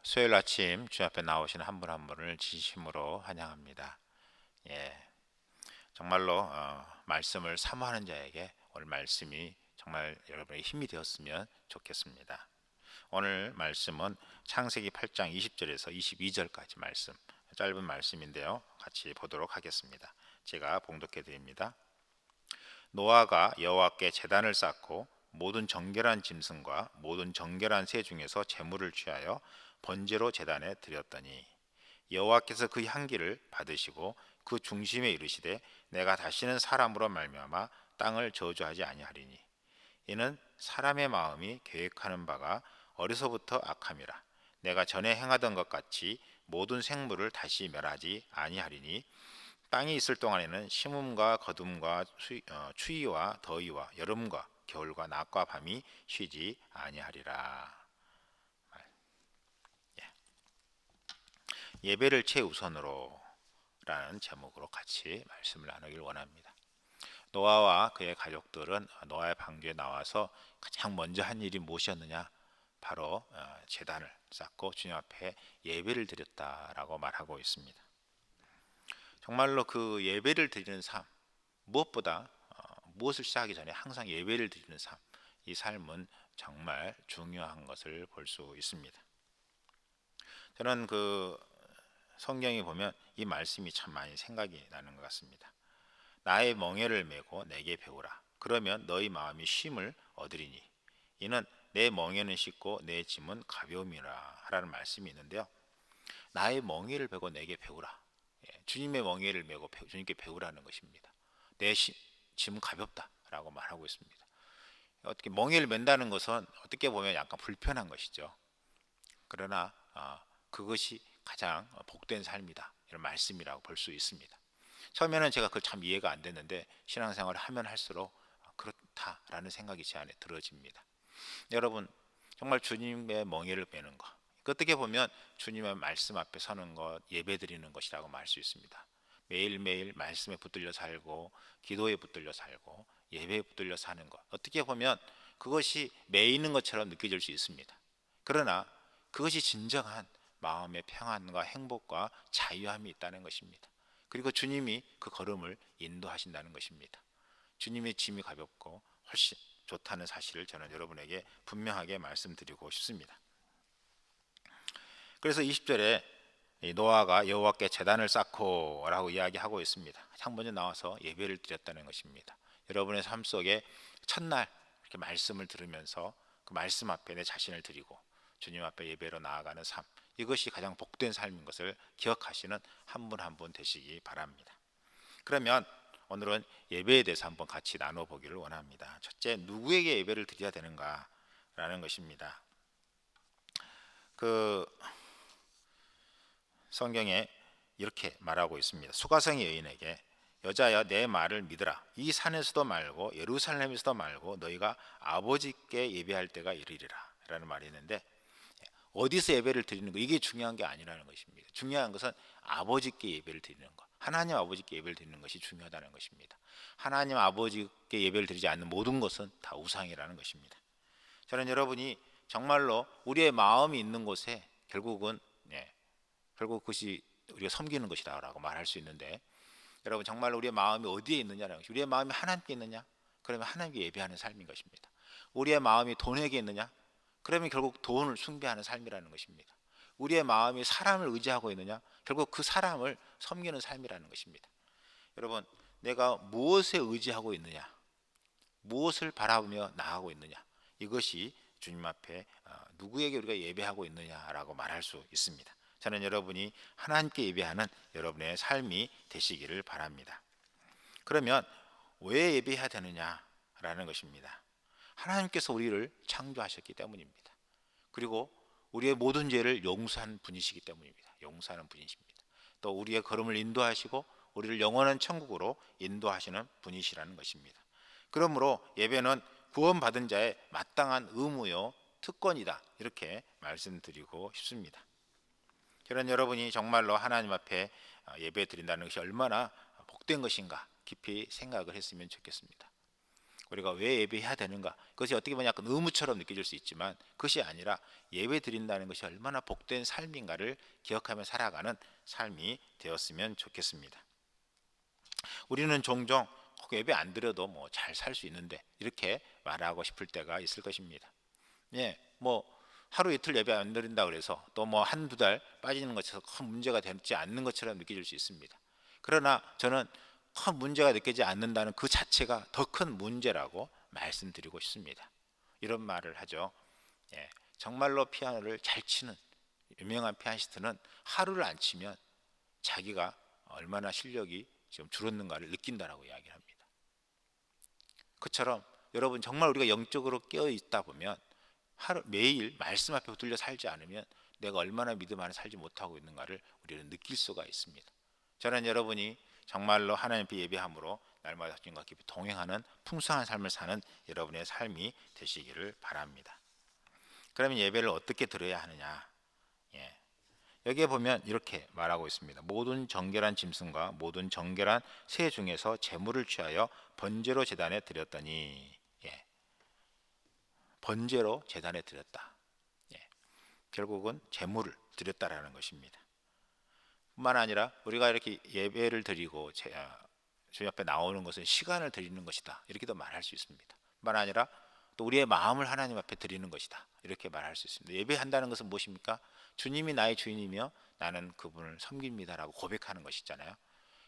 수요일 아침 주 앞에 나오신 한 분 한 분을 진심으로 환영합니다. 예, 정말로 말씀을 사모하는 자에게 오늘 말씀이 정말 여러분의 힘이 되었으면 좋겠습니다. 오늘 말씀은 창세기 8장 20절에서 22절까지 말씀, 짧은 말씀인데요. 같이 보도록 하겠습니다. 제가 봉독해 드립니다. 노아가 여호와께 제단을 쌓고 모든 정결한 짐승과 모든 정결한 새 중에서 제물을 취하여 번제로 제단에 드렸더니 여호와께서 그 향기를 받으시고 그 중심에 이르시되 내가 다시는 사람으로 말미암아 땅을 저주하지 아니하리니 이는 사람의 마음이 계획하는 바가 어려서부터 악함이라. 내가 전에 행하던 것 같이 모든 생물을 다시 멸하지 아니하리니 땅이 있을 동안에는 심음과 거둠과 추위와 더위와 여름과 겨울과 낮과 밤이 쉬지 아니하리라. 예배를 최우선으로 라는 제목으로 같이 말씀을 나누길 원합니다. 노아와 그의 가족들은 노아의 방주에 나와서 가장 먼저 한 일이 무엇이었느냐? 바로 제단을 쌓고 주님 앞에 예배를 드렸다라고 말하고 있습니다. 정말로 그 예배를 드리는 삶, 무엇보다 무엇을 시작하기 전에 항상 예배를 드리는 삶, 이 삶은 정말 중요한 것을 볼 수 있습니다. 저는 그 성경에 보면 이 말씀이 참 많이 생각이 나는 것 같습니다. 나의 멍에를 메고 내게 배우라. 그러면 너희 마음이 쉼을 얻으리니 이는 내 멍에는 쉽고 내 짐은 가벼움이라 하라는 말씀이 있는데요. 나의 멍에를 메고 내게 배우라. 주님의 멍에를 메고 주님께 배우라는 것입니다. 내 짐은 가볍다라고 말하고 있습니다. 어떻게 멍에를 맨다는 것은 어떻게 보면 약간 불편한 것이죠. 그러나 그것이 가장 복된 삶이다, 이런 말씀이라고 볼 수 있습니다. 처음에는 제가 그걸 참 이해가 안 됐는데 신앙생활을 하면 할수록 그렇다라는 생각이 제 안에 들어집니다. 여러분, 정말 주님의 멍에를 메는 것, 어떻게 보면 주님의 말씀 앞에 서는 것, 예배 드리는 것이라고 말할 수 있습니다. 매일매일 말씀에 붙들려 살고 기도에 붙들려 살고 예배에 붙들려 사는 것, 어떻게 보면 그것이 매이는 것처럼 느껴질 수 있습니다. 그러나 그것이 진정한 마음의 평안과 행복과 자유함이 있다는 것입니다. 그리고 주님이 그 걸음을 인도하신다는 것입니다. 주님의 짐이 가볍고 훨씬 좋다는 사실을 저는 여러분에게 분명하게 말씀드리고 싶습니다. 그래서 20절에 노아가 여호와께 제단을 쌓고 라고 이야기하고 있습니다. 가장 먼저 나와서 예배를 드렸다는 것입니다. 여러분의 삶 속에 첫날 이렇게 말씀을 들으면서 그 말씀 앞에 내 자신을 드리고 주님 앞에 예배로 나아가는 삶, 이것이 가장 복된 삶인 것을 기억하시는 한 분 한 분 되시기 바랍니다. 그러면 오늘은 예배에 대해서 한번 같이 나눠보기를 원합니다. 첫째, 누구에게 예배를 드려야 되는가 라는 것입니다. 그 성경에 이렇게 말하고 있습니다. 수가성의 여인에게 여자여 내 말을 믿으라. 이 산에서도 말고 예루살렘에서도 말고 너희가 아버지께 예배할 때가 이르리라 라는 말이 있는데, 어디서 예배를 드리는 거, 이게 중요한 게 아니라는 것입니다. 중요한 것은 아버지께 예배를 드리는 것, 하나님 아버지께 예배를 드리는 것이 중요하다는 것입니다. 하나님 아버지께 예배를 드리지 않는 모든 것은 다 우상이라는 것입니다. 저는 여러분이 정말로 우리의 마음이 있는 곳에 결국은 결국 그것이 우리가 섬기는 것이다라고 말할 수 있는데, 여러분 정말 우리의 마음이 어디에 있느냐라는 것이, 우리의 마음이 하나님께 있느냐? 그러면 하나님께 예배하는 삶인 것입니다. 우리의 마음이 돈에게 있느냐? 그러면 결국 돈을 숭배하는 삶이라는 것입니다. 우리의 마음이 사람을 의지하고 있느냐? 결국 그 사람을 섬기는 삶이라는 것입니다. 여러분, 내가 무엇에 의지하고 있느냐? 무엇을 바라보며 나아가고 있느냐? 이것이 주님 앞에 누구에게 우리가 예배하고 있느냐라고 말할 수 있습니다. 저는 여러분이 하나님께 예배하는 여러분의 삶이 되시기를 바랍니다. 그러면 왜 예배해야 되느냐라는 것입니다. 하나님께서 우리를 창조하셨기 때문입니다. 그리고 우리의 모든 죄를 용서한 분이시기 때문입니다. 용서하는 분이십니다. 또 우리의 걸음을 인도하시고 우리를 영원한 천국으로 인도하시는 분이시라는 것입니다. 그러므로 예배는 구원받은 자의 마땅한 의무요 특권이다, 이렇게 말씀드리고 싶습니다. 저는 여러분이 정말로 하나님 앞에 예배 드린다는 것이 얼마나 복된 것인가 깊이 생각을 했으면 좋겠습니다. 우리가 왜 예배해야 되는가, 그것이 어떻게 보면 약간 의무처럼 느껴질 수 있지만 그것이 아니라 예배 드린다는 것이 얼마나 복된 삶인가를 기억하며 살아가는 삶이 되었으면 좋겠습니다. 우리는 종종 예배 안 드려도 뭐 잘 살 수 있는데 이렇게 말하고 싶을 때가 있을 것입니다. 예, 뭐 하루 이틀 예배 안 드린다 그래서 또 뭐 한두 달 빠지는 것처럼 큰 문제가 되지 않는 것처럼 느껴질 수 있습니다. 그러나 저는 큰 문제가 느껴지지 않는다는 그 자체가 더 큰 문제라고 말씀드리고 싶습니다. 이런 말을 하죠. 예, 정말로 피아노를 잘 치는 유명한 피아니스트는 하루를 안 치면 자기가 얼마나 실력이 지금 줄었는가를 느낀다라고 이야기를 합니다. 그처럼 여러분 정말 우리가 영적으로 깨어 있다 보면 하루 매일 말씀 앞에 붙들려 살지 않으면 내가 얼마나 믿음 안에 살지 못하고 있는가를 우리는 느낄 수가 있습니다. 저는 여러분이 정말로 하나님 앞에 예배함으로 날마다 주님과 깊이 동행하는 풍성한 삶을 사는 여러분의 삶이 되시기를 바랍니다. 그러면 예배를 어떻게 드려야 하느냐? 예. 여기에 보면 이렇게 말하고 있습니다. 모든 정결한 짐승과 모든 정결한 새 중에서 제물을 취하여 번제로 제단에 드렸더니, 예. 번제로 제단에 드렸다. 예. 결국은 제물을 드렸다라는 것입니다. 뿐만 아니라 우리가 이렇게 예배를 드리고 주님 앞에 나오는 것은 시간을 드리는 것이다, 이렇게도 말할 수 있습니다. 뿐만 아니라 또 우리의 마음을 하나님 앞에 드리는 것이다, 이렇게 말할 수 있습니다. 예배한다는 것은 무엇입니까? 주님이 나의 주인이며 나는 그분을 섬깁니다라고 고백하는 것이잖아요.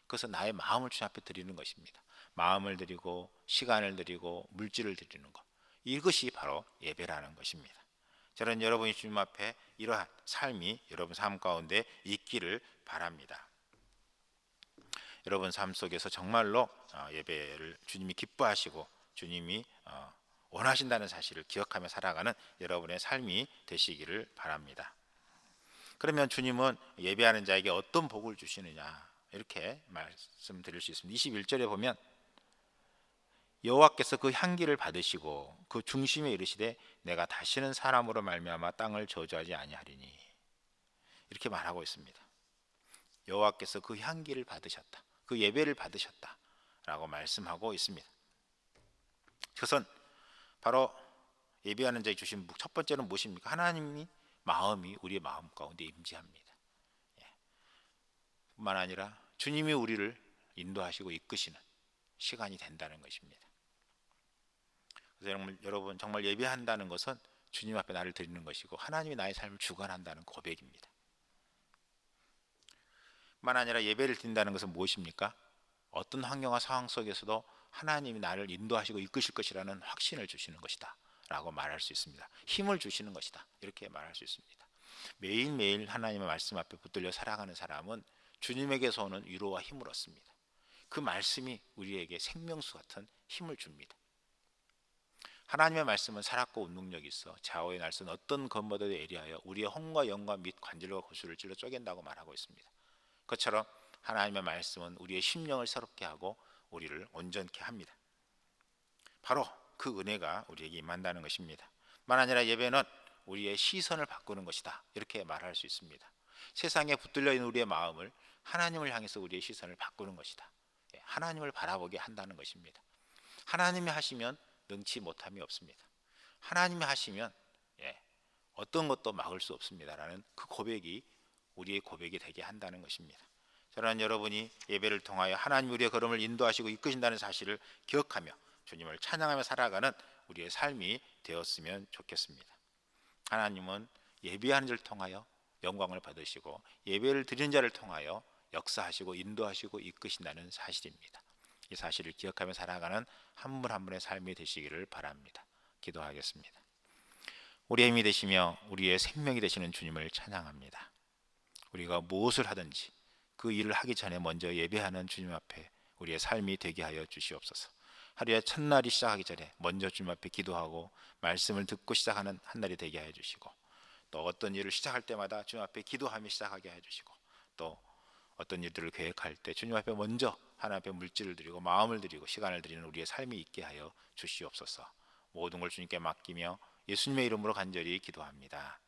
그것은 나의 마음을 주님 앞에 드리는 것입니다. 마음을 드리고 시간을 드리고 물질을 드리는 것, 이것이 바로 예배라는 것입니다. 저는 여러분이 주님 앞에 이러한 삶이 여러분 삶 가운데 있기를 바랍니다. 여러분 삶 속에서 정말로 예배를 주님이 기뻐하시고 주님이 원하신다는 사실을 기억하며 살아가는 여러분의 삶이 되시기를 바랍니다. 그러면 주님은 예배하는 자에게 어떤 복을 주시느냐, 이렇게 말씀드릴 수 있습니다. 21절에 보면 여호와께서 그 향기를 받으시고 그 중심에 이르시되 내가 다시는 사람으로 말미암아 땅을 저주하지 아니하리니, 이렇게 말하고 있습니다. 여호와께서 그 향기를 받으셨다, 그 예배를 받으셨다 라고 말씀하고 있습니다. 그것은 바로 예배하는 자에 주신 첫 번째는 무엇입니까? 하나님이 마음이 우리의 마음 가운데 임재합니다. 뿐만 아니라 주님이 우리를 인도하시고 이끄시는 시간이 된다는 것입니다. 그래서 여러분 정말 예배한다는 것은 주님 앞에 나를 드리는 것이고 하나님이 나의 삶을 주관한다는 고백입니다. 뿐만 아니라 예배를 드린다는 것은 무엇입니까? 어떤 환경과 상황 속에서도 하나님이 나를 인도하시고 이끄실 것이라는 확신을 주시는 것이다 라고 말할 수 있습니다. 힘을 주시는 것이다, 이렇게 말할 수 있습니다. 매일매일 하나님의 말씀 앞에 붙들려 살아가는 사람은 주님에게서 오는 위로와 힘을 얻습니다. 그 말씀이 우리에게 생명수 같은 힘을 줍니다. 하나님의 말씀은 살았고 운능력이 있어 좌우의 날선 어떤 검모도 예리하여 우리의 혼과 영과 및 관절과 고수를 찔러 쪼갠다고 말하고 있습니다. 그처럼 하나님의 말씀은 우리의 심령을 새롭게 하고 우리를 온전케 합니다. 바로 그 은혜가 우리에게 임한다는 것입니다. 만 아니라 예배는 우리의 시선을 바꾸는 것이다, 이렇게 말할 수 있습니다. 세상에 붙들려 있는 우리의 마음을 하나님을 향해서 우리의 시선을 바꾸는 것이다. 하나님을 바라보게 한다는 것입니다. 하나님이 하시면 능치 못함이 없습니다. 하나님이 하시면 어떤 것도 막을 수 없습니다라는 그 고백이 우리의 고백이 되게 한다는 것입니다. 저는 여러분이 예배를 통하여 하나님 우리의 걸음을 인도하시고 이끄신다는 사실을 기억하며 주님을 찬양하며 살아가는 우리의 삶이 되었으면 좋겠습니다. 하나님은 예배하는 자를 통하여 영광을 받으시고 예배를 드리는 자를 통하여 역사하시고 인도하시고 이끄신다는 사실입니다. 이 사실을 기억하며 살아가는 한 분 한 분의 삶이 되시기를 바랍니다. 기도하겠습니다. 우리의 힘이 되시며 우리의 생명이 되시는 주님을 찬양합니다. 우리가 무엇을 하든지 그 일을 하기 전에 먼저 예배하는 주님 앞에 우리의 삶이 되게 하여 주시옵소서. 하루의 첫날이 시작하기 전에 먼저 주님 앞에 기도하고 말씀을 듣고 시작하는 한 날이 되게 하여 주시고, 또 어떤 일을 시작할 때마다 주님 앞에 기도하며 시작하게 해 주시고, 또 어떤 일들을 계획할 때 주님 앞에 먼저 하나님 앞에 물질을 드리고 마음을 드리고 시간을 드리는 우리의 삶이 있게 하여 주시옵소서. 모든 걸 주님께 맡기며 예수님의 이름으로 간절히 기도합니다.